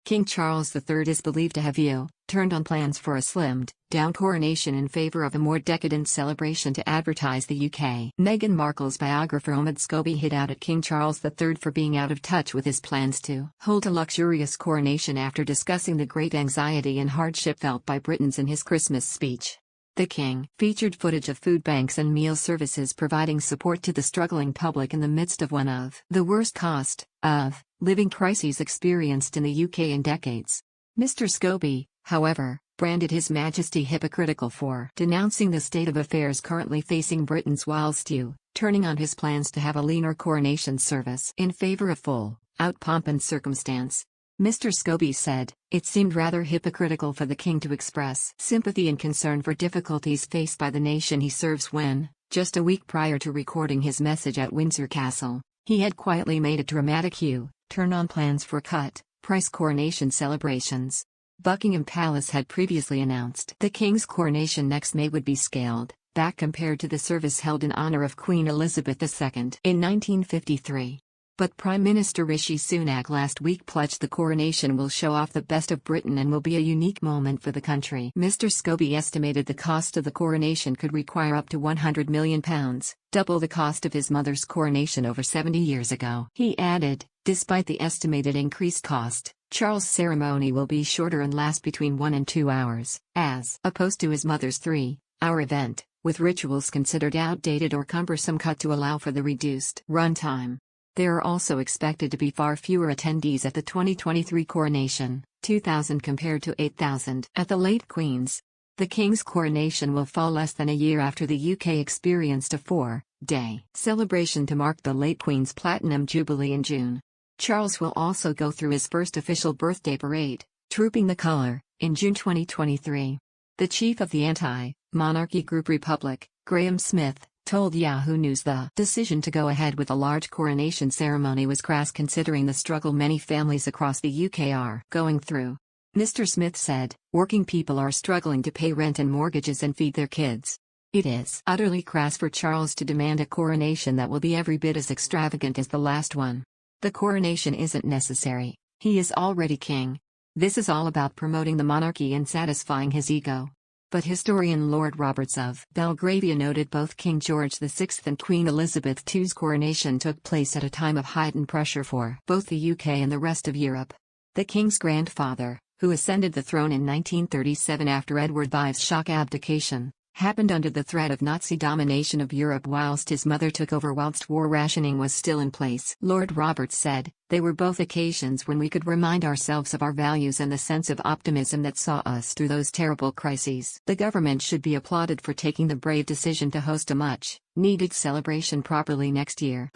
King Charles III is believed to have turned on plans for a slimmed-down coronation in favor of a more decadent celebration to advertise the UK. Meghan Markle's biographer Omid Scobie hit out at King Charles III for being out of touch with his plans to hold a luxurious coronation after discussing the great anxiety and hardship felt by Britons in his Christmas speech. The King featured footage of food banks and meal services providing support to the struggling public in the midst of one of the worst cost of living crises experienced in the UK in decades. Mr. Scobie, however, branded His Majesty hypocritical for denouncing the state of affairs currently facing Britons whilst turning on his plans to have a leaner coronation service in favour of full-out pomp and circumstance. Mr. Scobie said, "It seemed rather hypocritical for the King to express sympathy and concern for difficulties faced by the nation he serves when, just a week prior to recording his message at Windsor Castle, he had quietly made a dramatic turn on plans for cut-price coronation celebrations." Buckingham Palace had previously announced the King's coronation next May would be scaled back compared to the service held in honour of Queen Elizabeth II in 1953. But Prime Minister Rishi Sunak last week pledged the coronation will show off the best of Britain and will be a unique moment for the country. Mr. Scobie estimated the cost of the coronation could require up to £100 million, double the cost of his mother's coronation over 70 years ago. He added, despite the estimated increased cost, Charles' ceremony will be shorter and last between 1 and 2 hours, as opposed to his mother's 3-hour event, with rituals considered outdated or cumbersome cut to allow for the reduced runtime. There are also expected to be far fewer attendees at the 2023 coronation, 2,000 compared to 8,000 at the late Queen's. The King's coronation will fall less than a year after the UK experienced a 4-day celebration to mark the late Queen's Platinum Jubilee in June. Charles will also go through his first official birthday parade, Trooping the Colour, in June 2023. The chief of the anti-monarchy group Republic, Graham Smith, told Yahoo News the decision to go ahead with a large coronation ceremony was crass considering the struggle many families across the UK are going through. Mr. Smith said, "Working people are struggling to pay rent and mortgages and feed their kids. It is utterly crass for Charles to demand a coronation that will be every bit as extravagant as the last one. The coronation isn't necessary. He is already king. This is all about promoting the monarchy and satisfying his ego." But historian Lord Roberts of Belgravia noted both King George VI and Queen Elizabeth II's coronation took place at a time of heightened pressure for both the UK and the rest of Europe. The King's grandfather, who ascended the throne in 1937 after Edward V's shock abdication, happened under the threat of Nazi domination of Europe whilst his mother took over whilst war rationing was still in place. Lord Roberts said, "They were both occasions when we could remind ourselves of our values and the sense of optimism that saw us through those terrible crises. The government should be applauded for taking the brave decision to host a much-needed celebration properly next year."